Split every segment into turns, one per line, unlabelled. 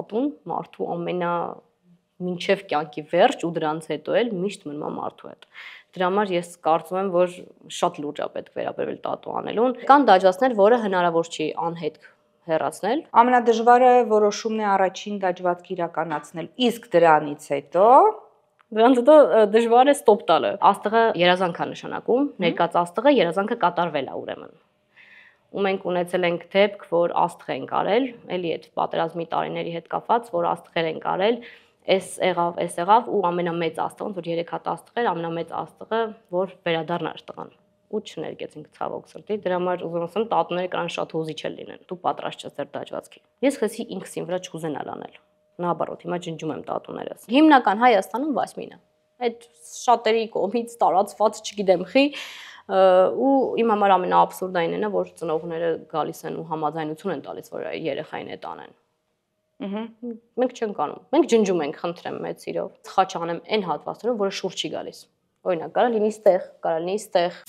տատուն մարդու ամենա մինչև կյանքի վերջ ու դրանց հետո էլ միշտ մնում է մարդու հետ։ Դրա համար ես կարծում եմ, որ շատ լուրջ է պետք վերաբերվել տատու անելուն։ Կան դաջվածներ, որը հնարավոր չի անհետ հեռացնել։
Ամենադժվարը որոշումն է առաջին դաջվածքը իրականացնել, իսկ դրանից հետո
դժվար է ստոպ տալը։ Աստղը երազանք է նշանակում, ներկած աստղը երազանքը կատարվել է ուրեմն։ Ու մենք ունեցել ենք դեպք, որ աստղ ենք արել, էլի այդ պատերազմի տարիների հետ կապված, որ աստղեր ենք արել, էս եղավ ու ամենամեծ աստղը, որ 3 հատ աստղ էր, ամենամեծ աստղը, որ վերադառնար տղան։ Ու չներկեցինք ցավոք սրտի, դրա համար ուզում ասեմ տատուները կան շատ հուզիչ են լինեն։ Դու պատրաստ ես դեր դաջվածքի։ Ես խեցի ինքս իմ վրա չուզենալ անել։ Նաоборот, հիմա ջնջում եմ տատուներս։ Հիմնական Հայաստանում Վասմինը։ Այդ շատերի կողմից տարածված, չգիտեմ խի, ու իմ համար ամենաաբսուրդային է, որ ծնողները գալիս են ու համաձայնություն են տալիս, որ երեխային հետ անեն։ Մենք չենք անում։ Մենք ջնջում ենք, խնդրեմ, մեծ սիրով։ Խաչ անեմ այն հատվածներում, որը շուրջ չի գալիս։ Օրինակ, կարա լինի ստեղ, կարա լինի ստեղ։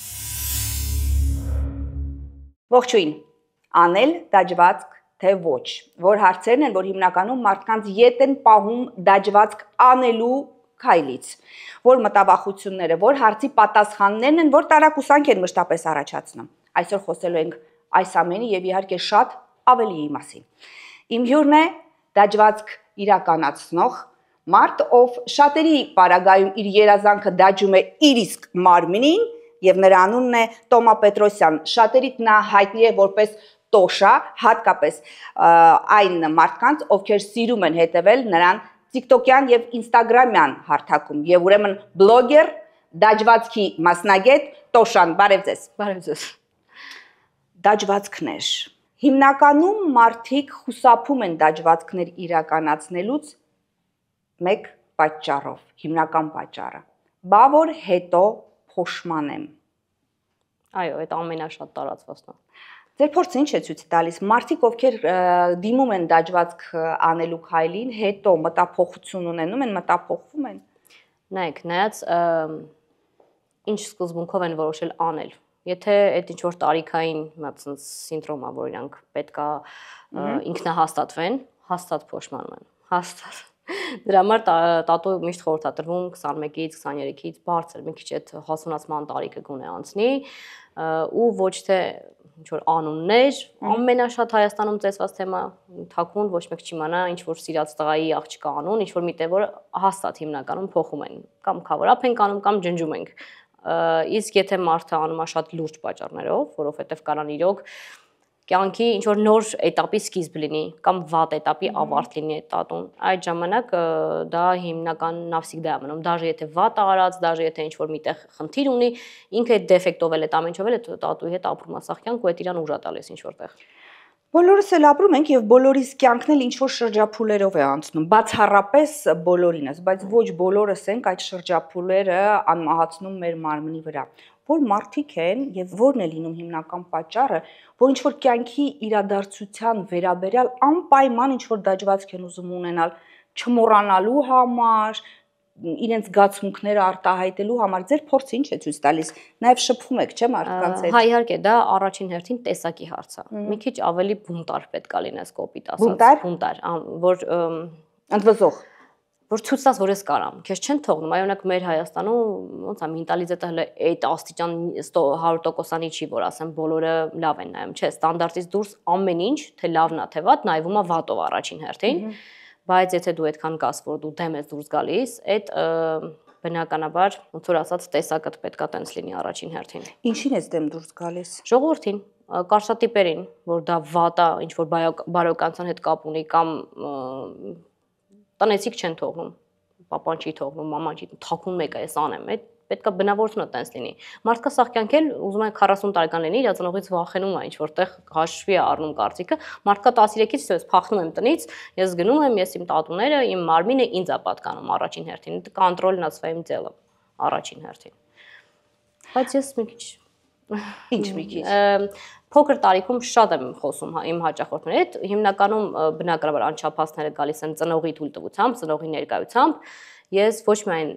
Ողջույն, անել դաջվածք թե ոչ, որ հարցերն են, որ հիմնականում մարդկանց ետ են պահում դաջվածք անելու քայլից, որ մտավախությունները, որ հարցի պատասխաններն են, որ տարակուսանք են մշտապես առաջացնում։ Այսօր խոսելու ենք այս ամենի եւ իհարկե շատ ավելիի մասին։ Իմ հյուրն է դաջվածք իրականացնող մարդ, ով շատերի պարագայում իր երազանքը դաջում է իր իսկ մարմինին, եւ նրա անունն է Տոմա Պետրոսյան։ Շատերիդ նա հայտնի է որպես Տոշա, հատկապես այն մարդկանց, ովքեր սիրում են հետևել նրան TikTok-յան եւ Instagram-յան հարթակում, եւ ուրեմն բլոգեր, դաջվածքի մասնագետ Տոշան, բարև ձեզ։
Բարև ձեզ։
Դաջվածքներ։ Հիմնականում մարդիկ խուսափում են դաջվածքներ իրականացնելուց մեկ պատճառով, հիմնական պատճառը։ Բա որ հետո փոշմանեմ։
Այո, այդ ամենաշատ տարածվածն է։
Ձեր փորձը ինչ է ցույց տալիս։ Մարդիկ, ովքեր դիմում են դաջվածք անելու քայլին, հետո մտափոխություն ունենում են, մտափոխվում են։
Նայեք, նայած ինչ սկզբունքով են որոշել անել։ Եթե այդ ինչ որ տարիքային մածնց սինդրոմ է, որ իրանք պետքա ինքնահաստատվեն, հաստատ փոշմանում են, հաստատ։ Դրա համար տատու միշտ խորհուրդ է տրվում 21-ից 23-ից բարձր մի քիչ այդ հասունացման տարիքը գոնե անցնի ու ոչ թե ինչ որ անուններ, ամենաշատ Հայաստանում ծեսված թեմա թաքուն ոչ մեկ չիմանա ինչ որ սիրած տղայի աղջկա անուն, ինչ որ մի տեղ որ հաստատ հիմնականում փոխում են կամ cover-up ենք անում կամ ջնջում ենք։ Իսկ եթե մարդը անում է շատ լուրջ պատճառներով, որովհետև կարան իրոք կյանքի ինչ որ նոր этаպի սկիզբ լինի կամ վատ этаպի ավարտ լինի այդ տատուն, այդ ժամանակ դա հիմնական նավսիկդա է մնում, դաժե եթե վատ արած, դաժե եթե ինչ որ միտեղ խնդիր ունի, ինքը այդ դեֆեկտով էլ այդ ամենով էլ այդ տատուի հետ ապրում է սաղ կյանք ու այդ իրան ուժա տալիս ինչ որտեղ։
Բոլորս էլ ապրում ենք եւ բոլորիս կյանքն էլ ինչ որ շրջափուլերով է անցնում, բացառապես բոլորինս, բայց ոչ բոլորս ենք այդ շրջափուլերը անմահացնում մեր մարմնի վրա։ Որ մարդիկ են եւ որն է լինում հիմնական պատճառը, որ ինչ որ կյանքի իրադարձության վերաբերյալ անպայման ինչ որ դաջվածք են ուզում ունենալ, չմոռանալու համար, իրենց զգացմունքները արտահայտելու համար, ձեր փորձը ինչ է ցույց տալիս, նաև շփվում եք, չէ՞ մարդկանց հետ։
Հա, իհարկե, դա առաջին հերթին տեսակի հարց է։ Մի քիչ ավելի բունտար պետք է լինես կոպիտ ասած, բունտար, որ
ընդվզող,
որ ցույց տաս, որ ես կարամ, քեզ չեն թողնում, այօնակ մեր Հայաստանում ոնց է մենտալիտետը հələ այդ աստիճան 100%-անի չի, որ ասեմ բոլորը լավ են նայում, չէ, ստանդարտից դուրս ամեն ինչ, թե լավն է, թե վատ, նայվում է վատով առաջին հերթին, բայց եթե դու այդքան կաս, որ դու դեմ ես դուրս գալիս, այդ բնականաբար, ոնց որ ասած, տեսակդ պետքա տենց լինի առաջին հերթին։
Ինչին ես դեմ դուրս գալիս։
Ժողովրդին, կարծրատիպերին, որ դա վատ է, ինչ որ բարոյականության հետ կապ ունի կամ տնեցիք չեն թողնում, պապան չի թողնում, մաման չի, թաքուն մեկ է, ես անեմ, այդ պետքա բնավորությունը տենց լինի։ Մարդկա սաղ կյանք էլ ուզում է 40 տարեկան լինի, իր ծնողից վախենում է, ինչ որտեղ հաշվի է առնում կարծիքը, մարդկա 13-ից ես փախնում եմ տնից, ես գնում եմ, ես իմ տատուները, իմ մարմինը ինձ է պատկանում առաջին հերթին, կոնտրոլն է своим делом առաջին հերթին։ Բայց ես մի քիչ
ինչ մի քիչ
փոքր տարիքում շատ եմ խոսում իմ հաճախորդների հետ, հիմնականում բնականաբար անչափահասները գալիս են ծնողի թույլտվությամբ, ծնողի ներկայությամբ, ես ոչ միայն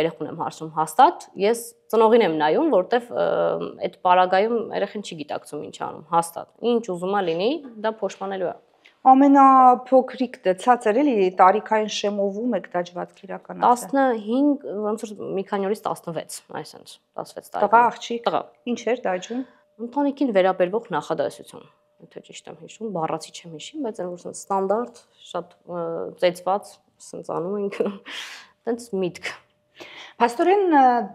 երեխուն եմ հարցնում հաստատ, ես ծնողին եմ նայում, որտեվ այդ պարագայում երեխան չի գիտակցում ինչ անում, հաստատ, ինչ ուզում է լինի, դա փոշմանելու է։
Ամենափոքրիկ ցածր էլի տարիքային շեմովում եք դաջվածք իրականացրել։
15, ոնց որ մի քանի օրից 16, այսինքն 16 տարեկան։
Տղա աղջիկ։
Տղա։
Ինչ էր դաջում։
Ընտանիքին վերաբերվող նախադասություն, եթե ճիշտ եմ հիշում, բառացի չեմ հիշում, բայց այն որ ստանդարտ, շատ ծեծված, ասենց անում ենք, տենց միտք։
Փաստորեն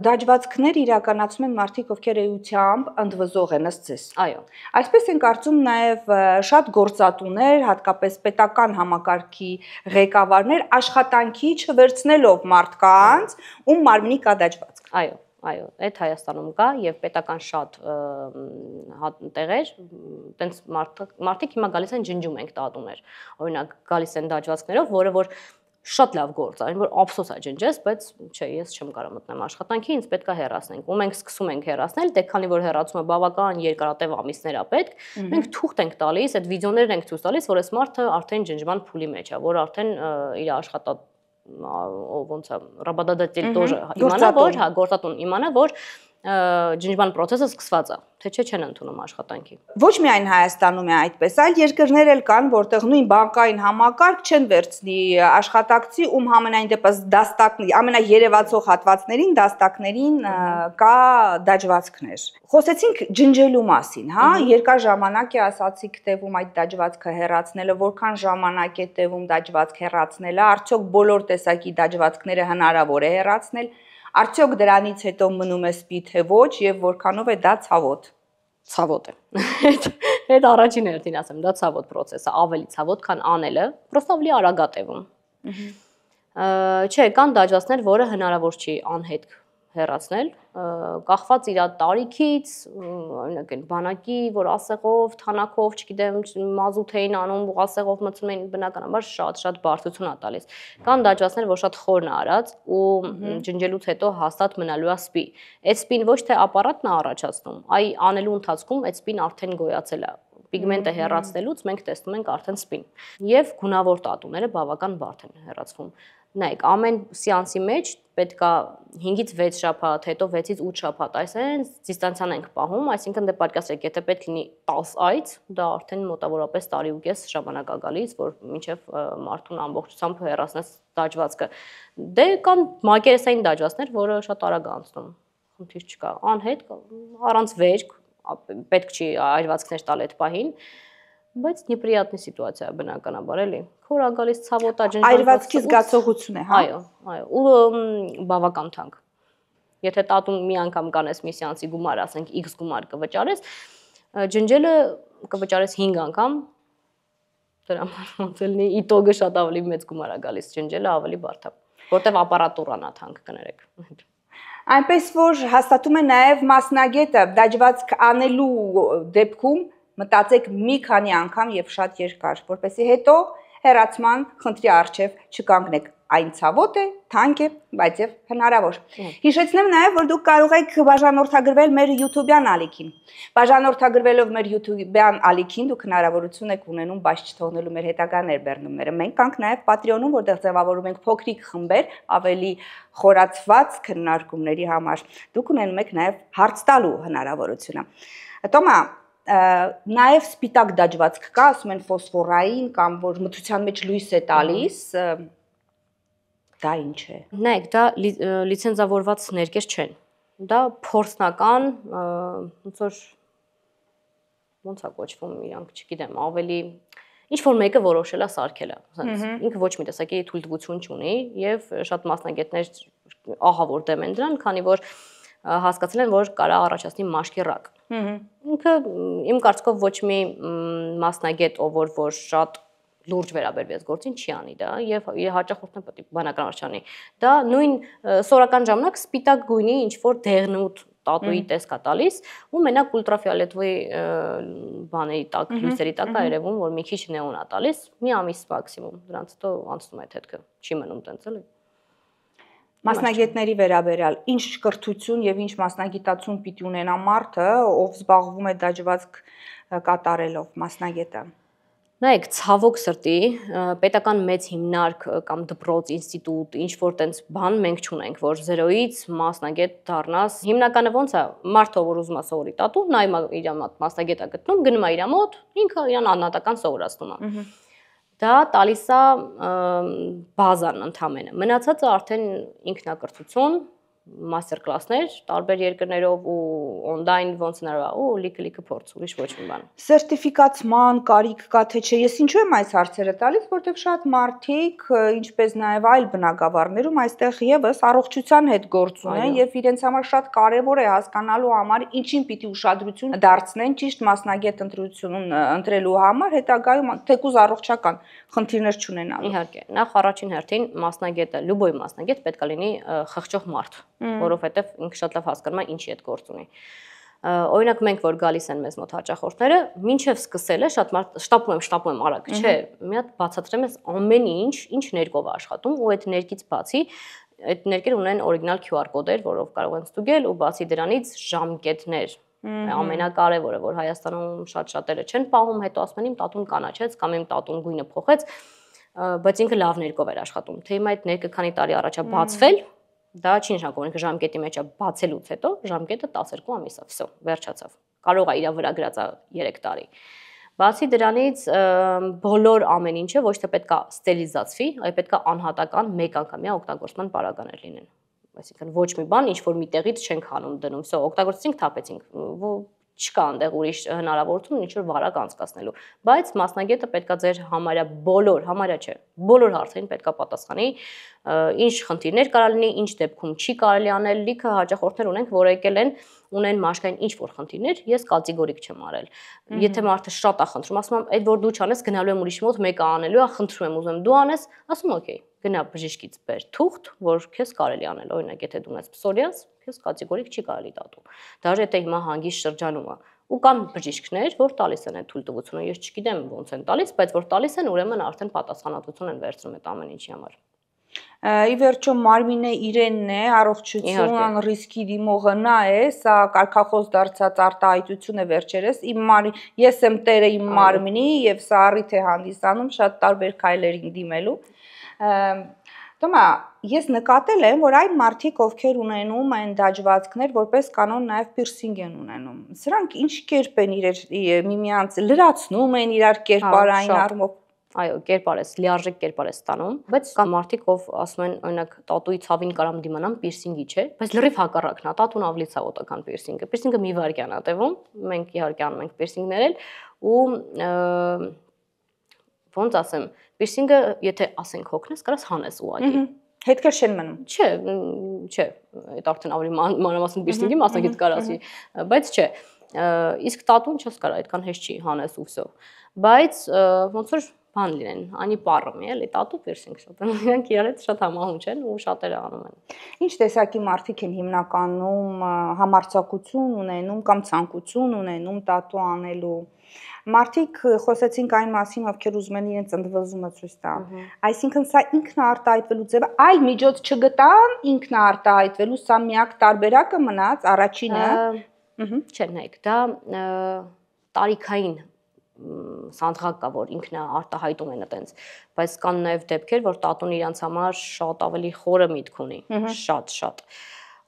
դաջվածքներ իրականացում են մարդիկ, ովքեր էությամբ ընդվզող են ըստ ձեզ։
Այո։
Այսպես են կարծում նաև շատ գործատուներ, հատկապես պետական համակարգի ղեկավարներ, աշխատանքի չվերցնելով մարդկանց, ում մարմնի կա դաջվածք։
Այո, այո, այդ Հայաստանում կա եւ պետական շատ տեղեր, տենց մարդիկ հիմա գալիս են ջնջում ենք տատուներ։ Օրինակ գալիս են դաջվածքներով, որը որ շատ լավ գործ է, այն որ ափսոս է ջնջես, բայց չէ, ես չեմ կարող մտնեմ աշխատանքի, ինձ պետքա հեռացնենք։ Ու մենք սկսում ենք հեռացնել, դե քանի որ հեռացումը բավական երկարատև ամիսներ է պետք, մենք թուղթ ենք տալիս, այդ վիդեոներն ենք ցույց տալիս, որ այս մարդը արդեն ջնջման փուլի մեջ է, որ արդեն իր աշխատած ոնց է, работодатель тоже իմանա, որ, հա, գործատուն իմանա, որ ջնջման process-ը սկսված է, թե չէ չեն ընդունում աշխատանքի։
Ոչ միայն Հայաստանում է այդպես, այլ երկրներ էլ կան, որտեղ նույն բանկային համակարգ չեն վերցնի աշխատակցի, ում համենայն դեպս դաստակների, ամենաերևացող հատվածներին, դաստակներին կա դաջվածքներ։ Խոսեցինք ջնջելու մասին, հա, երկար ժամանակ է ասացիք տևում այդ դաջվածքը հեռացնելը, որքան ժամանակ է տևում դաջվածք հեռացնելը, արդյոք բոլոր տեսակի դաջվածքները հնարավոր է հեռացնել։ Արդյոք դրանից հետո մնում է սպի թե ոչ եւ որքանով է դա ցավոտ։
Ցավոտ է։ Այդ առաջին հերթին ասեմ, դա ցավոտ process է, ավելի ցավոտ, քան անելը, просто ավելի արագ է տևում։ Չէ, կան դաջվածքներ, որը հնարավոր չի անհետ հեռացնել, կախված իր տարիքից, օրինակ այն բանակի, որ ասեղով, թանակով, չգիտեմ, մազութ էին անում, ասեղով մտցնում էին, բնականաբար շատ բարձրություն է տալիս։ Կան դաջվածքներ, որ շատ խորն է արած ու ջնջելուց հետո հաստատ մնալու է սպի։ Այդ սպին ոչ թե ապարատն է առաջացնում, այ անելու ընթացքում այդ սպին արդեն գոյացել է։ Պիգմենտը հեռացնելուց մենք տեսնում ենք արդեն սպին։ Եվ գունավոր տատուները բավական բարդ են հեռացվում։ Նայեք, ամեն սեանսի մեջ պետք է 5-ից 6 շաբաթ, հետո 6-ից 8 շաբաթ, այսինքն դիստանցիան ենք պահում, այսինքն դե պատկերացրեք, եթե պետք լինի 10 այց, դա արդեն մոտավորապես տարի ու կես ժամանակ է գալիս, որ մինչև մարդուն ամբողջությամբ հեռացնես դաջվածքը։ Դե կան մակերեսային դաջվածքներ, որը շատ արագ է անցնում, խնդիր չկա, անհետ, առանց վերք, պետք չի այրվածքներ տալ այդ պահին, բայց неприятная ситуация է բնականաբար էլի։ Քորա գալիս ցավոտ է ջնջան։
Այրվածքի զգացողություն է, հա։
Այո, այո, ու բավական թանկ։ Եթե տատուն մի անգամ կանես մի սեանսի գումար, ասենք X գումար կվճարես, ջնջելը կվճարես 5 անգամ, դրա ոնց լինի իտոգը շատ ավելի մեծ գումար է գալիս, ջնջելը ավելի բարդ է, որտեվ ապարատուրան է թանկ, կներեք։
Այնպես որ հաստատում է նաև մասնագետը դաջվածք անելու դեպքում մտածեք մի քանի անգամ եւ շատ երկար, որպեսզի հետո հեռացման խնդրի առջև չկանգնեք։ Այն ցավոտ է, թանկ է, բայց եւ հնարավոր։ Հիշեցնեմ նաեւ, որ դուք կարող եք բաժանորդագրվել մեր YouTube-յան ալիքին։ Բաժանորդագրվելով մեր YouTube-յան ալիքին դուք հնարավորություն եք ունենում բաց չթողնելու մեր հետագա ներբեռնումները։ Մենք կանք նաեւ Patreon-ում, որտեղ ձևավորում ենք փոքրիկ խմբեր, ավելի խորացված քննարկումների համար։ Դուք ունենում եք նաեւ հարց տալու հնարավորությունը։ Տոմա, նաև սպիտակ դաջվածք կա, ասում են ֆոսֆորային կամ որ մթության մեջ լույս է տալիս, դա ինչ է։
Նայեք, դա լիցենզավորված ներկեր չեն։ Դա փորձնական, ոնց է կոչվում իրանք, չգիտեմ, ավելի ինչ որ մեկը որոշել է սարքել է, ինքը ոչ մի տեսակի թույլտվություն չունի եւ շատ մասնագետներ ահավոր դեմ են դրան, քանի որ հասկացել են, որ կարող առաջացնի մաշկի ռակ։ Ինքը իմ կարծիքով ոչ մի մասնագետ, որ շատ լուրջ վերաբերվի այս գործին չի անի դա եւ հաճախորդն պետք է բանական արժանի։ Դա նույն սորական ժամանակ սպիտակ գույնի ինչ որ դեղնուտ տատուի տեսք է տալիս ու մենակ ուլտրաֆիոլետովի բաների տակ, լույսերի տակ է երևում, որ մի քիչ նեոն է տալիս, մի ամիս մաքսիմում, դրանց հետո անցնում է այդ հետքը, չի մնում տենց էլի։
Մասնագետների վերաբերյալ ինչ կրթություն եւ ինչ մասնագիտացում պիտի ունենա մարդը, ով զբաղվում է դաջվածք կատարելով, մասնագետը։
Նայեք, ցավոք սրտի, պետական մեծ հիմնարկ կամ դպրոց, ինստիտուտ, ինչ որ տենց բան մենք չունենք, որ 0-ից մասնագետ դառնաս։ Հիմնականը ոնց է, մարդը որ ուզում է սովորի տատու, նայում է իր մասնագետը գտնում, գնում է իր մոտ, ինքը իրան անհատական սովորացնում է։ Դա տալիս է բազան ընդամենը։ Մնացածը արդեն ինքնակրթություն, մաստեր կլասներ տարբեր երկրներով ու on-line ոնց հնարավոր է, ու լիքը փորձ, ուրիշ ոչ մի բան։
Սերտիֆիկացման կարիք կա թե չէ։ Ես ինչու եմ այս հարցերը տալիս, որտեղ շատ մարդիկ, ինչպես նաև այլ բնակավարներում, այստեղ եւս առողջության հետ գործ ունեն եւ իրենց համար շատ կարեւոր է հասկանալու համար ինչին պիտի ուշադրություն դարձնեն ճիշտ մասնագետ ընտրելու համար, հետագայում թեկուզ առողջական խնդիրներ չունենալու։
Իհարկե, նախ առաջին հերթին մասնագետը, լուբոյ մասնագետ պետք է լինի խղճող մարդ, որովհետեւ ինքը շատ լավ հասկանում է ինչի հետ գործ ունի։ Օրինակ մենք որ գալիս են մեզ մոտ հաճախորդները, մինչև սկսել է շատ մարդ շտապում եմ արագ, չէ, մի հատ բացատրեմ ես ամեն ինչ ներկով է աշխատում, ու այդ ներկից բացի այդ ներկերը ունեն օրիգինալ QR կոդեր, որով կարող են ստուգել, ու բացի դրանից ժամկետներ։ Ամենակարևորը, որ Հայաստանում շատ-շատերը չեն պահում, հետո ասում են իմ տատուն կանաչեց կամ իմ տատուն գույնը փոխեց, բայց ինքը լավ ներկով էր աշխատում։ Թե հիմա այդ ներկը քանի տարի առաջ է բացվել, դա չի նշանակում, ինքը ժամկետի մեջ է բացելուց հետո ժամկետը 12 ամիս է, վсё, վերջացավ։ Կարող է իր վրա գրածա 3 տարի։ Բացի դրանից բոլոր ամեն ինչը ոչ թե պետք է ստերիլիզացվի, այլ պետք է անհատական մեկ անգամյա օգտագործման պարագաներ լինեն։ Այսինքն ոչ մի բան ինչ որ մի տեղից չենք հանում դնում, վсё, օգտագործեցինք, թափեցինք, չկա այնտեղ ուրիշ հնարավորություն ինչ որ վարակ անցկացնելու, բայց մասնագետը պետքա ձեր համարյա բոլոր հարցերին պետքա պատասխանի, ինչ խնդիրներ կարա լինի, ինչ դեպքում չի կարելի անել, լիքը հաճախորդներ ունենք, որ եկել են, ունեն մաշկային ինչ որ խնդիրներ, ես կատեգորիկ չեմ արել։ Եթե մարդը շատ է խնդրում, ասում եմ, այդ որ դու չանես, գնալու եմ ուրիշ մոտ, մեկը անելու է, խնդրում եմ, ուզում եմ դու անես, ասում օքեյ, գնա բժիշկից բեր թուղթ, որ քեզ կարելի անել, օրինակ, եթե դու ունես պսորիազ, քեզ կատեգորիկ չի կարելի տատու։ Դաժե եթե հիմա հանգիստ շրջանում է, ու կան բժիշկներ, որ տալիս են այդ թույլտվությունը, ես չգիտեմ ոնց են տալիս, բայց որ տալիս են, ուրեմն արդեն պատասխանատվություն են վերցնում այդ ամեն ինչի համար։
Ի վերջո մարմինը իրենն է, առողջություն, ռիսկի դիմողը նա է, սա կարգախոս դարձած արտահայտություն է վերջերս։ Ես եմ տերը իմ մարմնի եւ սա առիթ է հանդիսանում շատ տարբեր քայլերին դիմելու։ Դոմա, ես նկատել եմ, որ այն մարդիկ, ովքեր ունենում են դաջվածքներ, որպես կանոն նաև պիրսինգ են ունենում։ Սրանք ինչ կերպ են միմյանց լրացնում են իրար կերպարային առումով։
Այո, կերպար ես, լիարժեք կերպար ես ստանում, բայց կա մարդիկ, ով ասում են, օրինակ, տատուի ցավին կարամ դիմանամ, պիրսինգի չէ, բայց լրիվ հակառակն է, տատուն ավելի ցավոտ է, քան պիրսինգը։ Պիրսինգը մի վայրկյան է տևում, մենք իհարկե անում ենք պիրսինգներ էլ, ու ոնց ասեմ, պիրսինգը, եթե ասենք հոգնես, կարաս հանես ուղղակի։
Հետքեր չեն մնում։
Չէ, այդ արդեն ավելի մանրամասն պիրսինգի մասնագետ կար ասի, բայց չէ։ Իսկ տատուն չես կարա, այդքան հեշտ չի հանես ու վсё։ Բայց ոնց որ բան լինեն, անի պարում է, էլի տատու պիրսինգ շատ են, իրանք իրար հետ շատ համահունչ են ու շատերը անում են։
Ինչ տեսակի մարդիկ են հիմնականում համարձակություն ունենում կամ ցանկություն ունենում տատու անելու։ Մարդիկ խոսեցինք այն մասին, ովքեր ուզում են իրենց ընդվզումը ցույց տան։ Այսինքն սա ինքնաարտահայտվելու ձևը, այլ միջոց չգտան ինքնաարտահայտվելու, սա միակ տարբերակը մնաց առաջինը։
Չէ, նայեք, դա տարիքային սանդղակ կա, որ ինքնաարտահայտում են այտենց, բայց կան նաև դեպքեր, որ տատուն իրանց համար շատ ավելի խորը միտք ունի, շատ։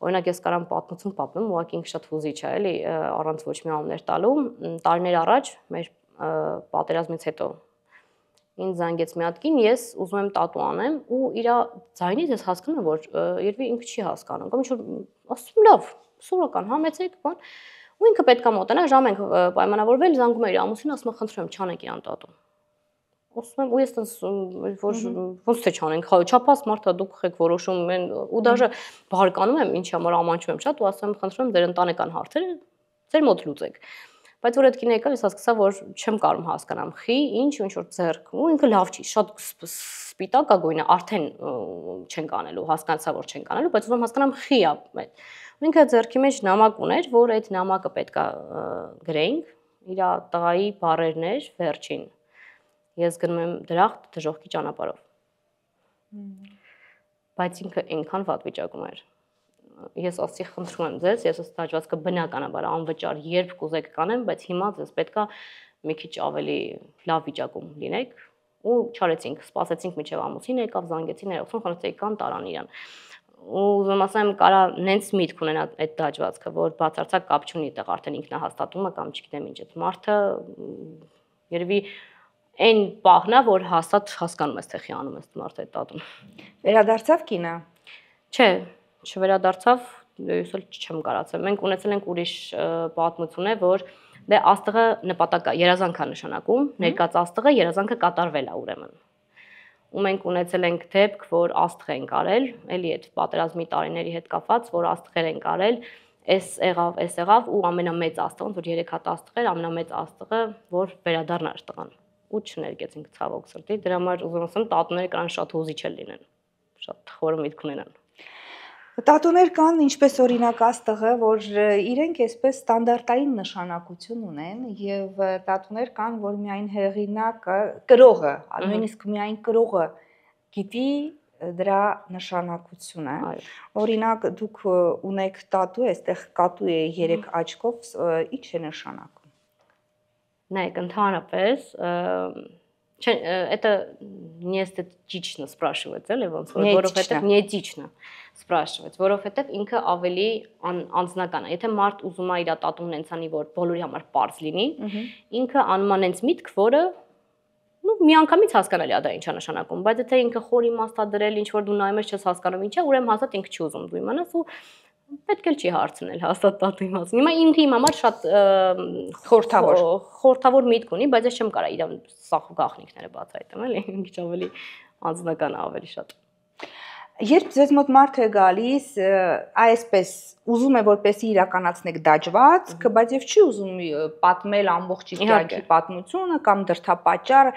Օրինակ ես կարամ պատմություն պատմեմ, ուղղակի ինքը շատ հուզիչ է, էլի, առանց ոչ մի անուններ տալու, տարիներ առաջ մեր պատերազմից հետո ինձ զանգեց մի հատ կին, ես ուզում եմ տատու անեմ ու իր ձայնից ես հասկանում եմ, որ երևի ինքը չի հասկանում, կամ ինչ-որ ասում լավ, սովորական համեցեք, բան, ու ինքը պետք է մոտենա, ժամ ենք պայմանավորվել, զանգում է իր ամուսինը, ասում է խնդրում եմ, չանեք իրան տատու։ Ասում եմ, ու ես որ ոնց թե չանենք, չափած մարդա դուք եք որոշում են, ու դաժե բարկանում եմ, ինչի համար ամանչում եմ շատ, ու ասում եմ, խնդրում եմ, ձեր ընտանեկան հարցերը ձեր մոտ լուծեք։ Բայց որ այդ կինը եկավ, ես հասկացա, որ չեմ կարող հասկանամ, խի, ինչ որ ձեռք, ու ինքը լավ չի, շատ սպիտակ է գույնը, արդեն չենք անելու, հասկանացա, որ չենք անելու, բայց ուզում հասկանամ, խի է։ Ինքը ձեռքի մեջ նամակ ուներ, որ այդ նամակը պետքա գրեինք, իր տղայի բառերն էր վերջին։ Ես գնում եմ դրախտ դժոխքի ճանապարհով։ Բայց ինքը այնքան վատ վիճակում էր։ Ես ասի խնդրում եմ ձեզ, ես ստաճվածքը բնականաբար անվճար երբ կուզեք կանեմ, բայց հիմա ձեզ պետքա մի քիչ ավելի լավ վիճակում լինեք ու չարեցինք, սպասեցինք մինչև ամուսինը եկավ, զանգեցի ներողություն, խնդրեցի կան տարան իրան։ Ու ուզում ասեմ, կարա նենց միտք ունենա այդ դաջվածքը, որ բացարձակ կապ չունի այդտեղ արդեն ինքնահաստատումը կամ չգիտեմ ինչ, այդ մարդը երևի այն պահն է, որ հաստատ հասկանում ես, թե խի անում ես մարդը այդ տատուն։
Վերադարձավ կինը։
Չէ, չվերադարձավ, ես էլ չեմ կարացել։ Մենք ունեցել ենք ուրիշ պատմություն է, որ դե աստղը նպատակա երազանքա նշանակում, ներկած աստղը երազանքը կատարվել է ուրեմն։ Ու մենք ունեցել ենք դեպք, որ աստղ են կարել, էլի այդ պատերազմի տարիների հետ կապված, որ աստղեր են կարել, էս եղավ ու ամենամեծ աստղը, որ 3 հատ աստղ էր, ամենամեծ աստղը, որ վերադառնար տղան։ Ու չներգեցինք ցավոք սրտի, դրա համար ուզում ասեմ, տատուները կան շատ հուզիչ էլ լինեն, շատ խորը միտք ունենան։
Տատուներ կան, ինչպես օրինակ աստղը, որ իրենք այսպես ստանդարտային նշանակություն ունեն եւ տատուներ կան, որ միայն հեղինակը, կրողը, նույնիսկ միայն կրողը գիտի դրա նշանակությունը։ Օրինակ դուք ունեք տատու, այստեղ կատու է 3 աչքով, ի՞նչ է նշանակում։
Նայեք, ընդհանրապես Չէ, это неэстетично спрашивать, էլի ոնց որ որովհետեւ неэтично спрашивать, որովհետեւ ինքը ավելի անձնական է։ Եթե մարդ ուզում է իր տատուն հենց անի, որ բոլորի համար པարզ լինի, ինքը անում է հենց միտք, որը միանգամից հասկանալի է դա ինչա նշանակում, բայց եթե ինքը խոր իմաստադրել, ինչ որ դու նայում ես չես հասկանում ինչա, ուրեմն հաստատ ինքը չի ուզում դու իմանաս ու պետք էլ չի հարցնել հաստատ տատուի մասին։ Հիմա ինքը իմ համար շատ խորթավոր միտք ունի, բայց ես չեմ կարող իր սախ ու գաղտնիքները բացահայտեմ, էլի, ինչ ավելի անձնական է, ավելի շատ։
Երբ ձեզ մոտ մարդ է գալիս, այսպես ուզում է որպեսի իրականացնեք դաջվածք, բայց եւ չի ուզում պատմել ամբողջ իր կյանքի պատմությունը կամ դրդապատճառը,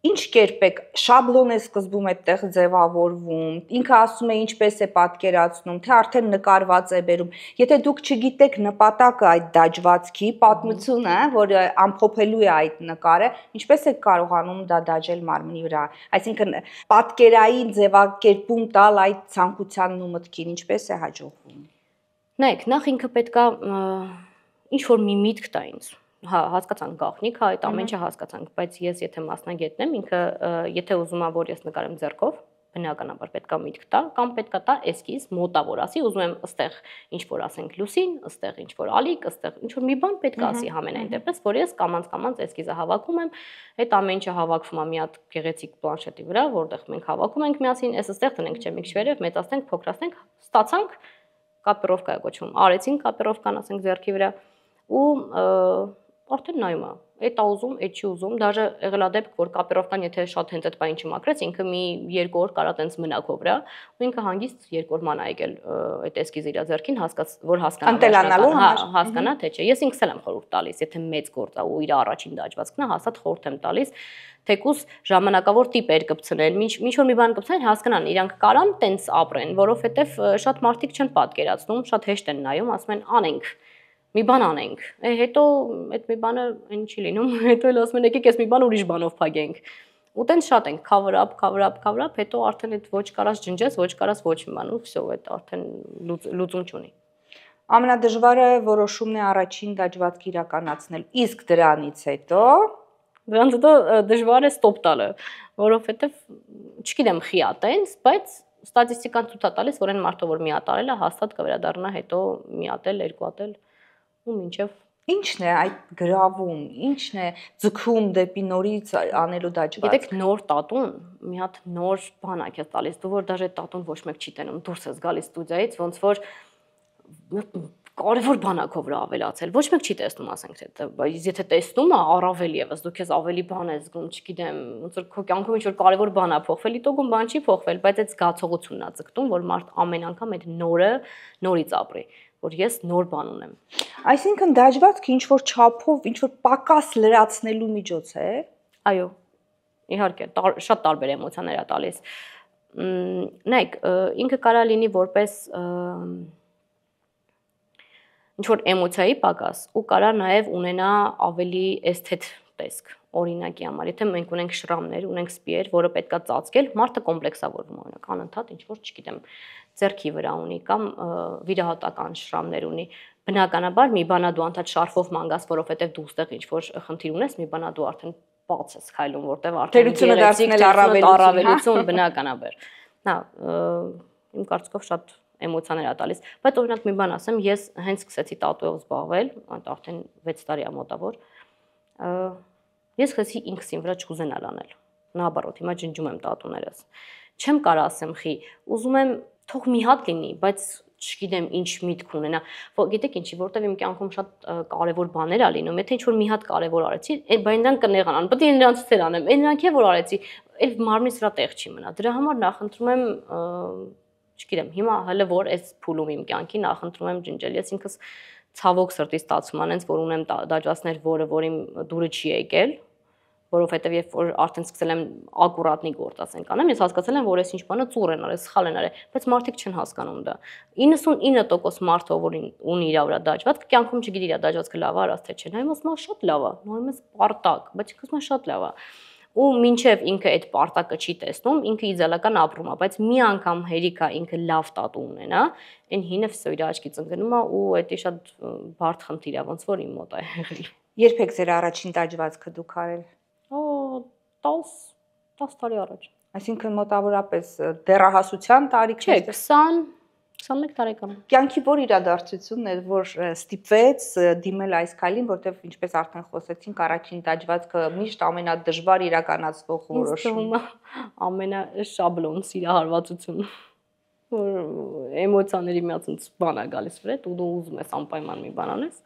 ինչ կերպ եք շաբլոն է սկզբում այդտեղ ձևավորվում, ինքը ասում է ինչպես է պատկերացնում, թե արդեն նկարված է բերում։ Եթե դուք չգիտեք նպատակը այդ դաջվածքի, պատմությունը, որը ամփոփելու է այդ նկարը, ինչպես եք կարողանում դա դաջել մարմնի վրա։ Այսինքն պատկերային ձևակերպում տալ այդ ցանկությանն ու մտքին, ինչպես է հաջողվում։
Նայեք, նախ ինքը պետքա ինչ որ մի միտք տա ինձ։ Հա, հասկացանք գաղտնիք, հա, այդ ամեն ինչը հասկացանք, բայց ես եթե մասնագետն եմ, ինքը եթե ուզում ա որ ես նկարեմ ձեռքով, բնականաբար պետքա միտք տա կամ պետքա տա էսկիզ, մոտավոր ասի, ուզում եմ ըստեղ ինչ որ ասենք լուսին, ըստեղ ինչ որ ալիք, ըստեղ ինչ որ մի բան պետքա ասի համենայն դեպս, որ ես կամանց էսկիզը հավաքում եմ, այդ ամեն ինչը հավաքվում է մի հատ գեղեցիկ պլանշետի վրա, որտեղ մենք հավաքում ենք միասին, էս ըստեղ տնենք չէ մի քիչ վերև, մեծացնենք, փոքրացնենք, ստացանք կապիրովկա է կոչվում, արեցինք կապիրովկան ասենք ձեռքի վրա ու արդեն նայում է, այդ է ուզում, այդ չի ուզում, դաժե եղել է դեպք, որ կապիրովկան եթե շատ հենց այդ բանին չմաքրեց, ինքը մի 2 օր կարա տենց մնա քո վրա, ու ինքը հանգիստ 2 օր մանա եկել այդ էսկիզը իր ձեռքին, որ հասկանա թե չէ։ Ես ինքս էլ եմ խորհուրդ տալիս, եթե մեծ գործ է ու իր առաջին դաջվածքն է, հաստատ խորհուրդ եմ տալիս, թեկուզ ժամանակավոր տիպեր կպցնել, ինչ որ մի բան կպցնել, հասկանան, իրանք կարան տենց ապրեն, որովհետև շատ մարդիկ չեն պատկերացնում, շատ հեշտ են նայում, ասում են անենք մի բան անենք, հետո այդ մի բանը այն չի լինում, հետո էլ ասում են եկեք այս մի բան ուրիշ բանով փակենք։ Ու տենց շատ ենք cover up, հետո արդեն այդ ոչ կարած ջնջես, ոչ կարած ոչ մի բան ու վсё, այդ արդեն լուծում չունի։
Ամենադժվարը որոշումն է առաջին դաջվածք իրականացնել, իսկ դրանից հետո
դժվար է ստոպ տալը, որովհետև չգիտեմ խի է տենց, բայց ստատիստիկան ցույց է տալիս, որ այն մարդը որ մի հատ արել է, հաստատ կվերադառնա հետո մի հատ էլ, 2 հատ էլ ու մինչև
Ինչն է այդ գրավում, ինչն է ձգում դեպի նորից անելու դաջվածք։
Գիտեք, նոր տատուն, մի հատ նոր բան է քեզ տալիս, դու որ դաժե տատուն ոչ մեկ չի տենում, դուրս ես գալիս ստուդիայից, ոնց որ կարևոր բանակով վրա ավելացել։ Ոչ մեկ չի տեսնում, ասենք թե, բայց եթե տեսնում է, առավել եւս դու քեզ ավելի բան ես զգում, չգիտեմ, ոնց որ քո կյանքում ինչ որ կարևոր բան է փոխվել, իտոգում բան չի փոխվել, բայց այդ զգացողությունն է ձգտում, որ մարդ ամեն անգամ այդ նորը նորից ապրի, որ ես նոր բան ունեմ։
Այսինքն դաջվածքը ինչ որ չափով, ինչ որ պակաս լրացնելու միջոց է։
Այո։ Իհարկե, շատ տարբեր էմոցիաներ է տալիս։ Նայեք, ինքը կարա լինի որպես ինչ որ էմոցիայի պակաս ու կարա նաև ունենա ավելի էսթետ տեսք։ Օրինակի համար, եթե մենք ունենք շրամներ, ունենք սպիեր, որը պետքա ծածկել, մարդը կոմպլեքսավորվում է, օրինակ անընդհատ ինչ որ, չգիտեմ, ձեռքի վրա ունի կամ վիրահատական շրամներ ունի։ Բնականաբար մի բանա դու անդադ շարֆով մանգաս, որովհետև դու ստեղ ինչ որ խնդիր ունես, մի բանա դու արդեն բաց ես քայլում, որտեղ արդեն
գերեցիկ
առավելություն բնականաբար։ Հա, իմ կարծիքով շատ էմոցիաներ է տալիս, բայց օրինակ մի բան ասեմ, ես հենց սկսեցի տատուով զբաղվել, այդ արդեն 6 տարի է մոտավոր։ Ես սկսեցի ինքս իմ վրա չուզենալ անել։ Наоборот, հիմա ջնջում եմ տատուներս։ Չեմ կարող ասեմ, խի, ուզում եմ թող մի հատ լինի, բայց չգիտեմ ինչ միտք ունենա։ Գիտեք ինչի, որտեվ իմ կյանքում շատ կարևոր բաներ ա լինում, եթե ինչ-որ մի հատ կարևոր արեցի, այդ բան դրան կնեղանան, պետք է նրանց ցել անեմ, այն նրանք է որ արեցի, այլ մարմնից վրա տեղ չի մնա։ Դրա համար նախընտրում եմ, չգիտեմ, հիմա հələ որ այս փուլում իմ կյանքի նախընտրում եմ ջնջել։ Ես ինքս ցավոք սրտի ստացվում անենց, որ ունեմ դաջվածներ, որ իմ դուրը չի եկել, որովհետև երբ որ արդեն սկսել եմ ակուրատնի գործ ասենք անեմ, ես հասկացել եմ, որ այս ինչ բանը ծուռ են արել, սխալ են արել, բայց մարդիկ չեն հասկանում դա։ 99% մարդը, որ ունի իր վրա դաջվածք, կյանքում չգիտի իր դաջվածքը լավ է արած թե չէ։ Նայում ասում շատ լավ է, նայում ես պարտակ, բայց ինքս շատ լավ է։ Ու մինչև ինքը այդ պարտակը չի տեսնում, ինքը իդեալական ապրում է, բայց մի անգամ հերիք է ինքը լավ տատու ունենա, այն հինը վсё իր աչքից ընկնում է ու դա շատ բարդ խնդիր է, ոնց որ իմ մոտ է եղել։
Երբ եք ձեր առաջին դաջվածքը դուք արել։
10 տարի առաջ։
Այսինքն մոտավորապես դեռահասության տարիքներ։
Չէ, 21 տարեկան։
Կյանքի որ իրադարձությունն էր, որ ստիպվեց դիմել այս քայլին, որտեղ ինչպես արդեն խոսեցինք, առաջին դաջվածքը միշտ ամենադժվար իրականացվող որոշումը,
ամենաշաբլոն սիրահարվածություն, որ էմոցիաների միացած բան է գալիս վրետ ու դու ուզում ես անպայման մի բան անես։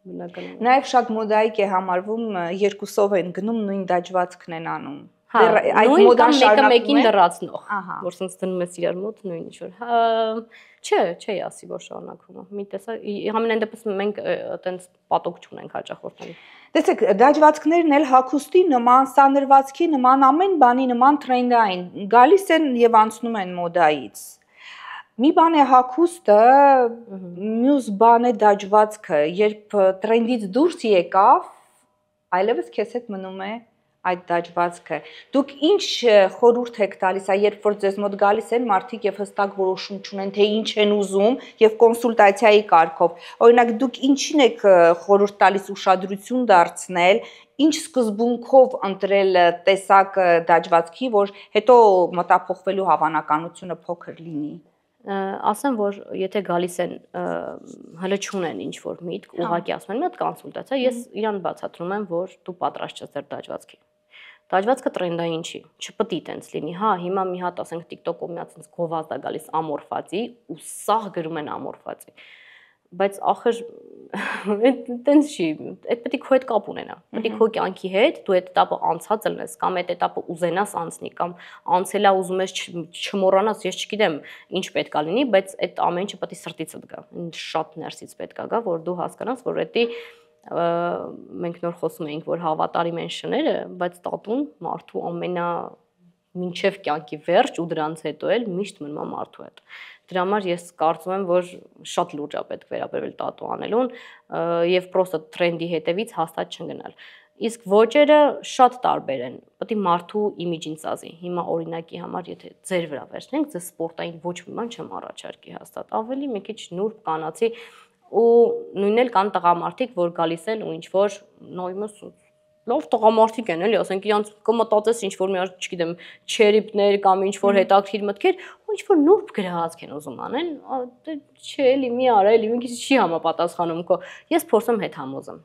Նաև շատ մոդայիկ է համարվում երկուսով են գնում նույն դաջվածքն են անում։
Այդ մոդան մեկին դրացնող, որ sense դնում ես իրար մոտ նույն ինչ-որ։ Չէ, ասի որ շարունակվում է։ Մի տեսակ համենայն դեպս մենք այտենց պատոկ չունենք հաճախորդների։
Տեսեք, դաջվածքներն էլ հագուստի նման, սանրվածքի նման, ամեն բանի նման տրենդային գալիս են եւ անցնում են մոդայից։ Մի բան է հագուստը, մյուս բան է դաջվածքը, երբ տրենդից դուրս եկավ, այլևս քեզ հետ մնում է այդ դաջվածքը։ Դուք ինչ խորհուրդ եք տալիս, երբ որ ձեզ մոտ գալիս են մարդիկ եւ հստակ որոշում չունեն, թե ինչ են ուզում եւ կոնսուլտացիայի կարգով։ Օրինակ դուք ինչին եք խորհուրդ տալիս ուշադրություն դարձնել, ինչ սկզբունքով ընտրել տեսակ դաջվածքի, որ հետո մտափոխվելու հավանականությունը փոքր լինի։
Ասեմ, որ եթե գալիս են հələ չունեն ինչ-որ միտք, ուղղակի ասում են՝ «Մի հատ կոնսուլտացիա», ես իրան բացատրում եմ, որ դու պատրաստ ես ձեր դաջվածքին։ Դաջվածքը տրենդային չի, չպետք է տենց լինի։ Հա, հիմա մի հատ ասենք TikTok-ով մի հատ ցած գովազդ է գալիս ամորֆացի ու սաղ գրում են ամորֆացի։ Բայց ախր տենց չի, այդ պետք է քո հետ կապ ունենա։ Պետք է քո կյանքի հետ դու այդ этаպը անցած լինես կամ այդ этаպը ուզենաս անցնի կամ անցելա ուզում ես չմոռանաս, ես չգիտեմ ինչ պետք է լինի, բայց այդ ամեն ինչը պետք է սրտիցդ գա։ Շատ ներսից պետք է գա, որ դու հասկանաս, որ դա մենք նոր խոսում էինք, որ հավատարիմ են շները, բայց տատուն մարդու ամենա մինչև կյանքի վերջ ու դրանց հետո էլ միշտ մնում է մարդու հետ։ Դրա համար ես կարծում եմ, որ շատ լուրջ է պետք վերաբերվել տատու անելուն եւ պրոստը տրենդի հետևից հաստատ չգնալ։ Իսկ ոճերը շատ տարբեր են։ Պետք է մարդու իմիջին ծազի։ Հիմա օրինակի համար, եթե ձեր վրա վերցնենք, ձեզ սպորտային ոչ մի բան չեմ առաջարկի հաստատ։ Ավելի մի քիչ նուրբ կանացի ու նույնն էլ կան տղամարդիկ, որ գալիս են ու ինչ որ նայում ես լավ տղամարդիկ են էլի, ասենք իրանց կմտածես ինչ որ մի հատ, չգիտեմ, չերիպներ կամ ինչ որ հետաքրքիր մտքեր, ու ինչ որ նուրբ գրահացք են ուզում անեն, չէ, էլի մի արա, էլի մի քիչ չի համապատասխանում քո։ Ես փորձում հետ համոզեմ։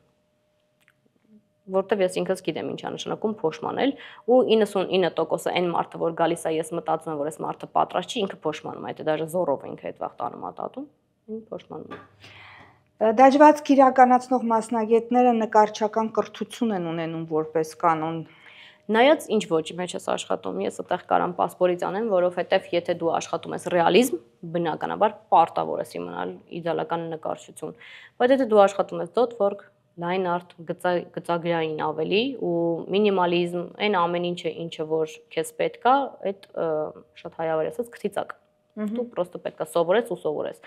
Որտեվ ես ինքս գիտեմ ինչ է նշանակում փոշմանել ու 99% այն մարդը, որ գալիս է, ես մտածում եմ, որ այս մարդը պատրաստ չի, ինքը փոշմանում է, դա դաժե զորով ինքը այդ վաղ տանում է տատուն, փոշմանում է։
Դաջվածք իրականացնող մասնագետները նկարչական կրթություն են ունենում որպես կանոն։
Նայած ինչ ոճի մեջ ես աշխատում, ես այդտեղ կարամ պասպորից անեմ, որովհետև եթե դու աշխատում ես ռեալիզմ, բնականաբար պարտավոր ես իմանալ իդեալական նկարչություն, բայց եթե դու աշխատում ես dot work, line art, գծագրային ավելի ու մինիմալիզմ, այն ամեն ինչը որ քեզ պետք է, այդ շատ հայավեր ասած քթիցակ։ Դու պրոստը պետք է սովորես ու սովորես։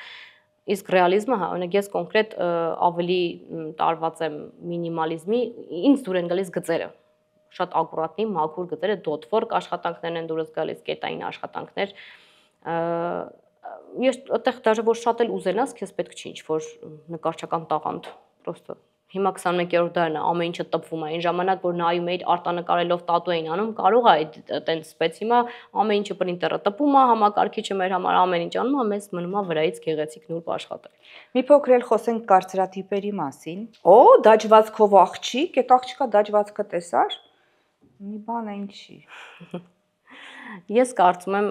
Իսկ ռեալիզմը, հա, օրինակ ես կոնկրետ ավելի տարված եմ մինիմալիզմի, ինձ դուր են գալիս գծերը։ Շատ ակուրատնի, մաքուր գծերը, dot work աշխատանքներն են դուրս գալիս, կետային աշխատանքներ։ Ես այդտեղ դաժե որ շատ էլ ուզենաս, քեզ պետք չի ինչ որ նկարչական տաղանդ, պրոստը հիմա 21-րդ դարն է, ամեն ինչը տպվում է, այն ժամանակ որ նայում էիր արտանկարելով տատու էին անում, կարող է այտենց, բայց հիմա ամեն ինչը պրինտերը տպում է, համակարգիչը մեր համար ամեն ինչ անում է, մեզ մնում է վրայից գեղեցիկ նուրբ աշխատել։
Մի փոքր էլ խոսենք կարծրատիպերի մասին։ Օ, դաջվածքով աղջիկ, այդ աղջիկա դաջվածքը տեսար։ Մի բան է ինչի։
Ես կարծում եմ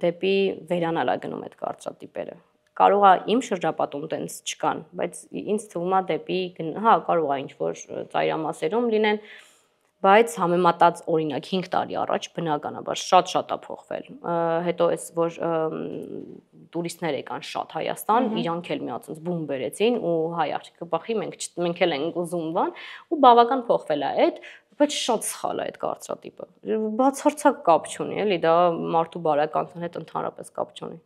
դեպի վերանալ է գնում այդ կարծրատիպերը։ Կարող է իմ շրջապատում տենց չկան, բայց ինձ թվում է դեպի, հա, կարող է ինչ-որ ծայրամասերում լինեն, բայց համեմատած օրինակ 5 տարի առաջ բնականաբար շատ է փոխվել։ Հետո էս որ տուրիստներ եկան շատ Հայաստան, իրանք էլ միացած բում բերեցին ու հայ աղջիկը բախի մենք էլ ենք ուզում բան ու բավական փոխվել է այդ, բայց շատ սխալ է այդ կարծրատիպը։ Բացարձակ կապ չունի, էլի դա մարդու բարեկամության հետ ընդհանրապես կապ չունի։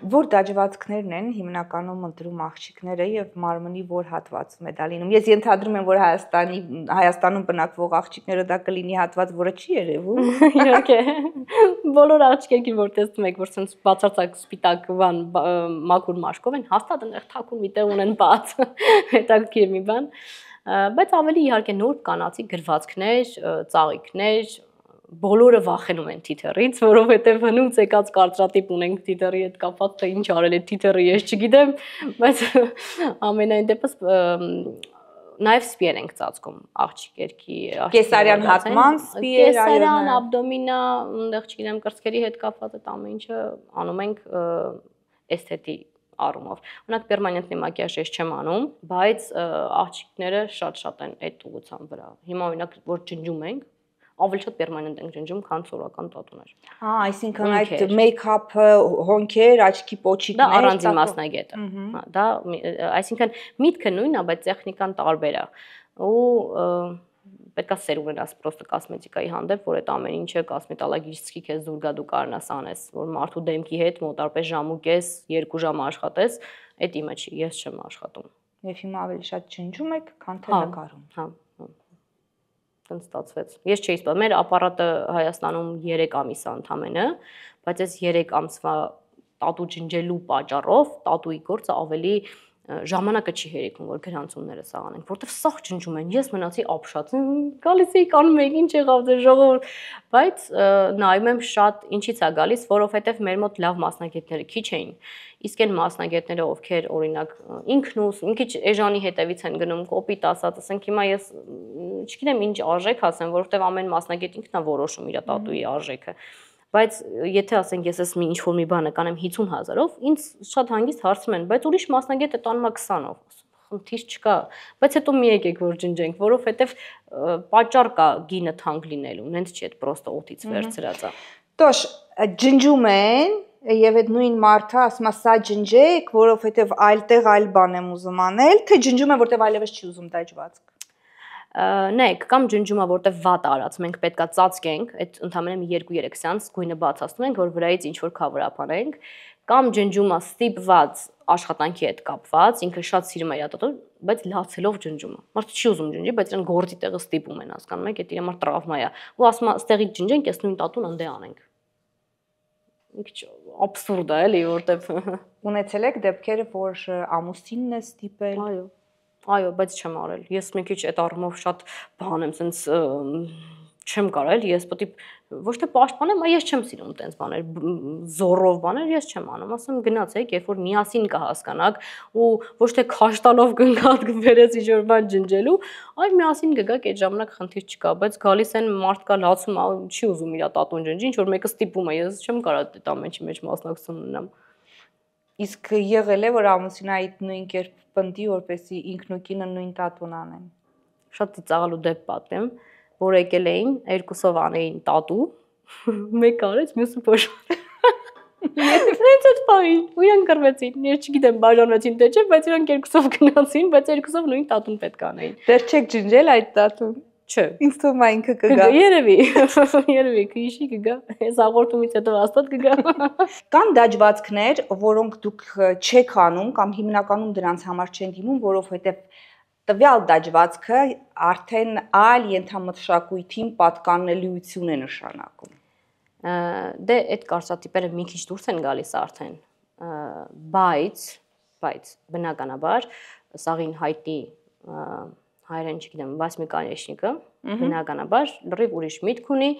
Որ դաջվածքներն են հիմնականում ընտրում աղջիկները եւ մարմնի որ հատվածում է դա լինում։ Ես ենթադրում եմ, որ Հայաստանում բնակվող աղջիկները դա կլինի հատված, որը չի երևում։
Իհարկե։ Բոլոր աղջիկերին որ տեսնում եք, որ sense բացարձակ սպիտակ բան մաքուր մաշկով են, հաստատ այնտեղ թաքուն միտեղ ունեն բաց։ Հետաքրքիր մի բան։ Բայց ավելի իհարկե նուրբ կանացի գրվածքներ, ծաղիկներ բոլորը վախենում են թիթեռից, որովհետև հնուց եկած կարծրատիպ ունենք թիթեռի հետ կապված, թե ինչ արել է թիթեռը, ես չգիտեմ, բայց ամենայն դեպս նաև սպիեր ենք ծածկում աղջիկերքի,
կեսարյան հատման սպիեր,
կեսարյան, աբդոմինա, այնտեղ չգիտեմ, կրծքերի հետ կապված այդ ամեն ինչը անում ենք էսթետի առումով։ Օրինակ պերմանենտնի մակիաժ ես չեմ անում, բայց աղջիկները շատ են այդ ուղղության վրա։ Հիմա օրինակ որ ջնջում ենք ավելի շատ պերմանենտ ենք ջնջում, քան սովորական տատուներ։
Հա, այսինքն այդ մեյքափը, հոնքեր, աչքի պոչիկներ,
դա առանձին մասնագետ է։ Հա, դա այսինքն միտքը նույնն է, բայց տեխնիկան տարբեր է։ Ու պետք է սեր ունենաս պրոստը կոսմետիկայի հանդեպ, որ այդ ամեն ինչը կոսմետոլոգիստի քեզ զուրգա դու կարնաս անես, որ մարդու դեմքի հետ մոտարպես ժամ ու կես, 2 ժամ աշխատես, այդ իմը չի, ես չեմ աշխատում։
Եվ հիմա ավելի շատ ջնջում եք, քան թե նկարում։
Հա։ Տենց ստացվեց։ Ես չէի սպասում, մեր ապարատը Հայաստանում 3 ամիս է ընդամենը, բայց այս 3 ամսվա տատու ջնջելու պատճառով տատուի գործը ավելի ժամանակը չի հերիքում, որ գրանցումները սաղանենք, որտեվ սաղ ջնջում են։ Ես մնացի ապշած, գալիս էի կանում եք, ինչ եղավ դե ժողովուրդ, բայց նայում եմ շատ ինչից է գալիս, որովհետև մեր մոտ լավ մասնագետները քիչ էին։ Իսկ այն մասնագետները, ովքեր օրինակ ինքնուս մի քիչ էժանի հետևից են գնում, կոպիտ ասած, ասենք հիմա ես չգիտեմ ինչ արժեք ասեմ, որովհետև ամեն մասնագետ ինքն է որոշում իր տատուի արժեքը։ Բայց եթե ասենք ես ես մի ինչ-որ մի բանը կանեմ 50,000-ով, ինձ շատ հանգիստ հարցում են, բայց ուրիշ մասնագետը տանում է 20-ով։ Խնդիր չկա, բայց հետո մի եկեք որ ջնջենք, որովհետև պատճառ կա գինը թանկ լինելու, նենց չի այդ պրոստը օդից վերցրած է։
Տոշ ջնջում են եւ այդ նույն մարդը ասում է սա ջնջեք, որովհետեւ այլտեղ այլ բան եմ ուզում անել, թե ջնջում են որտեվ այլևս չի ուզում դաջվածք։
Նայեք, կամ ջնջումա որտեվ վատ արած, մենք պետքա ծածկենք, այդ ընդամենը 2-3 սեանս գույնը բացացնում ենք, որ վրայից ինչ որ cover-up անենք, կամ ջնջումա ստիպված աշխատանքի հետ կապված, ինքը շատ սիրում է իր տատուն, բայց լացելով ջնջումը։ Մարդը չի ուզում ջնջի, բայց իրեն գործի տեղը ստիպում են, հասկանում եք, այդ իր համար տրավմա է։ Ու ասում է, «Ստեղից ջնջենք, ես նույն տատուն ընդե անենք»։ Ինչ абսուրդ է, էլի, որտեվ
ունեցել եք դեպքերը, որ ամուսինն է ստիպել։
Այո, բայց չեմ արել։ Ես մի քիչ այդ առումով շատ բան եմ, sense չեմ կարել, ես պետք է ոչ թե պաշտպանեմ, այլ ես չեմ սիրում տենց բաներ, զորով բաներ ես չեմ անում, ասեմ գնացեք, երբ որ միասին կհասկանաք ու ոչ թե քաշ տալով գնաք վերես ինչ-որ բան ջնջելու, այլ միասին կգաք, այդ ժամանակ խնդիր չկա, բայց գալիս են մարդ կա լացում, չի ուզում իր տատուն ջնջի, ինչ որ մեկը ստիպում է, ես չեմ կարող այդ ամենի մեջ մասնակցություն ունենամ։
Իսկ եղել է, որ ամուսինայիդ նույն կերպ պնդի, որպեսզի ինքն ու կինը նույն տատուն անեն։
Շատ ծիծաղալու դեպք պատեմ, որ եկել էին, երկուսով անեին տատու, մեկ արեց, մյուսը փոշմանը։ Իրենց այդ պահին, ու իրանք կռվեցին, ես չգիտեմ բաժանվեցին թե չէ, բայց իրանք երկուսով գնացին, բայց երկուսով նույն տատուն պետք անեին։
Դեռ չեք ջնջել այդ տատուն։
Չէ։
Ինձ թվում է ինքը կգա։
Երևի, քիշի կգա։ Այս հաղորդումից հետո հաստատ կգա։
Կան դաջվածքներ, որոնք դուք չեք անում կամ հիմնականում դրանց համար չեն դիմում, որովհետև տվյալ դաջվածքը արդեն այլ ենթամշակույթին պատկանելիություն է նշանակում։
Դե այդ կարծրատիպերը մի քիչ դուրս են գալիս արդեն, բայց բնականաբար սաղին հայտնի հայերեն չգիտեմ, Վասմիկանեշնիկը, բնականաբար լրիվ ուրիշ միտք ունի,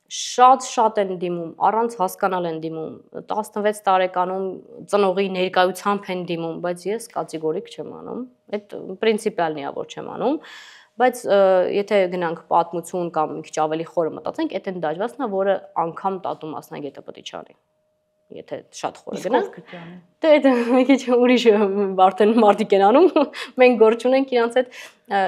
շատ են դիմում, առանց հասկանալ են դիմում, 16 տարեկանում ծնողի ներկայությամբ են դիմում, բայց ես կատեգորիկ չեմ անում, այդ պրինցիպիալն է, որ չեմ անում, բայց եթե գնանք պատմություն կամ մի քիչ ավելի խորը մտածենք, այդ այն դաջվածն է, որը անգամ տատու մասնագետը պետք է չանի։ Եթե շատ խորը գնանք, դե այդ մի քիչ ուրիշ արդեն մարդիկ են անում, մենք գործ ունենք իրանց հետ,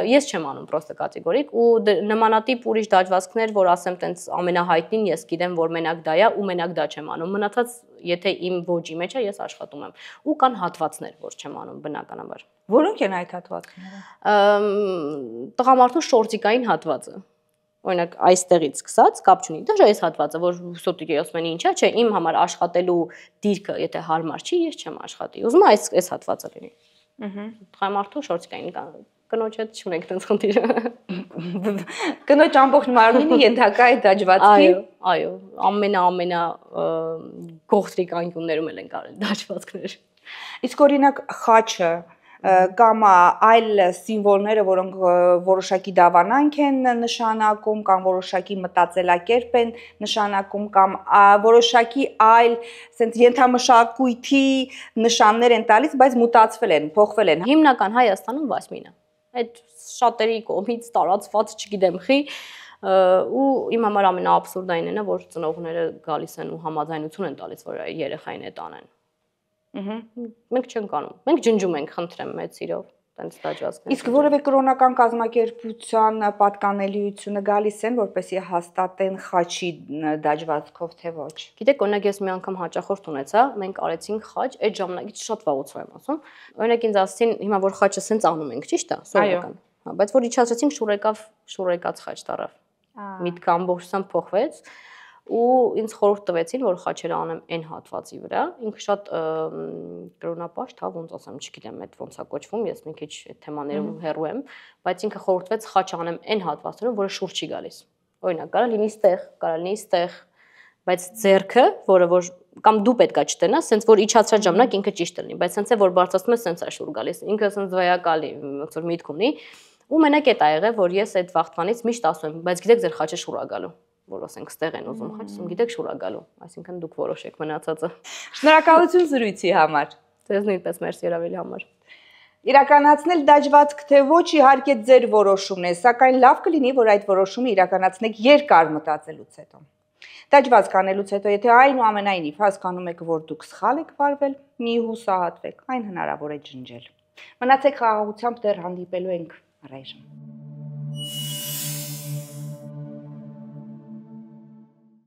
ես չեմ անում պրոստը կատեգորիկ ու նմանատիպ ուրիշ դաջվածքներ, որ ասեմ տենց ամենահայտնին ես գիտեմ, որ մենակ դա է ու մենակ դա չեմ անում, մնացած եթե իմ ոճի մեջ է, ես աշխատում եմ ու կան հատվածներ, որ չեմ անում բնականաբար։
Որոնք են այդ հատվածները։
Տղամարդու շորտիկային հատվածը։ Օրինակ այստեղից սկսած, կապ չունի, դա այս հատվածը, որ սոտիկի ասում են ինչա, չէ, իմ համար աշխատելու դիրքը, եթե հարմար չի, ես չեմ աշխատի։ Ուզում եմ այս հատվածը լինի։ Տղամարդու շորտիկային կնոջ հետ չունենք տենց խնդիր։
Կնոջ ամբողջ մարմինը ենթակա է դաջվածքի։
Այո, ամենա գողտրիկ անկյուններում են կարել դաջվածքներ։
Իսկ օրինակ խաչը կամ այլ սիմվոլները, որոնք որոշակի դավանանք են նշանակում կամ որոշակի մտածելակերպ են նշանակում կամ որոշակի այլ ասենց ենթամշակույթի նշաններ են տալիս, բայց մուտացվել են, փոխվել են։
Հիմնական Հայաստանում Վասմինը։ Այդ շատերի կողմից տարածված, չգիտեմ խի, ու իմ համար ամենաաբսուրդայինն է, որ ծնողները գալիս են ու համաձայնություն են տալիս, որ երեխային այդ անեն։ Մենք չենք անում։ Մենք ջնջում ենք, խնդրեմ, մեծ սիրով, տենց դաջվածքներ։
Իսկ որևէ կրոնական կազմակերպության պատկանելիությունը գալիս են, որպեսզի հաստատեն խաչի դաջվածքով թե ոչ։
Գիտեք, օրինակ ես մի անգամ հաճախորդ ունեցա, մենք արեցինք խաչ, այդ ժամանակից շատ վաղուց եմ ասում։ Օրինակ ինձ ասեցին, հիմա որ խաչը սենց անում ենք, ճիշտ է, սովորական։ Հա, բայց որ իջացրեցինք, շուրեկած խաչ տարավ։ Միտքը ամբողջությամբ փոխվեց։ Ու ինձ խորհուրդ տվեցին, որ խաչերը անեմ այն հատվածի վրա։ Ինքը շատ կրոնապաշտ, հա, ոնց ասեմ, չգիտեմ, այդ ոնց է կոչվում, ես մի քիչ այդ թեմաներում հեռու եմ, բայց ինքը խորհուրդվեց խաչ անեմ այն հատվածներում, որը շուրջ չի գալիս։ Օրինակ, կարա լինի ստեղ, կարա լինի ստեղ, բայց ձեռքը, որը որ կամ դու պետքա չտենաս, սենց որ իջացրած ժամանակ ինքը ճիշտ լինի, բայց սենց է որ բարձրացնում ես, սենց է շուր գալիս։ Ինքը սենց վայակալի, ոնց որ միտք ունի, ու մենակ այդ ա եղել, որ ես այդ վաղտվանից միշտ ասում եմ, բայց գիտեք, ձեր խաչը շուր է գալու։ Որ ասենք ստեղ են ուզում խաչում, գիտեք շուր է գալու, այսինքն դուք որոշեք մնացածը։
Շնորհակալություն զրույցի համար։
Ձեզ նույնպես մերսի հրավերի համար։
Իրականացնել դաջվածք թե ոչ իհարկե ձեր որոշումն է, սակայն լավ կլինի, որ այդ որոշումը իրականացնեք երկար մտածելուց հետո։ Դաջվածք անելուց հետո, եթե այնուամենայնիվ հասկանում եք, որ դուք սխալ եք վարվել, մի հուսահատվեք, այն հնարավոր է ջնջել։ Մնացեք խաղաղությամբ, դեռ հանդիպելու ենք առայժմ։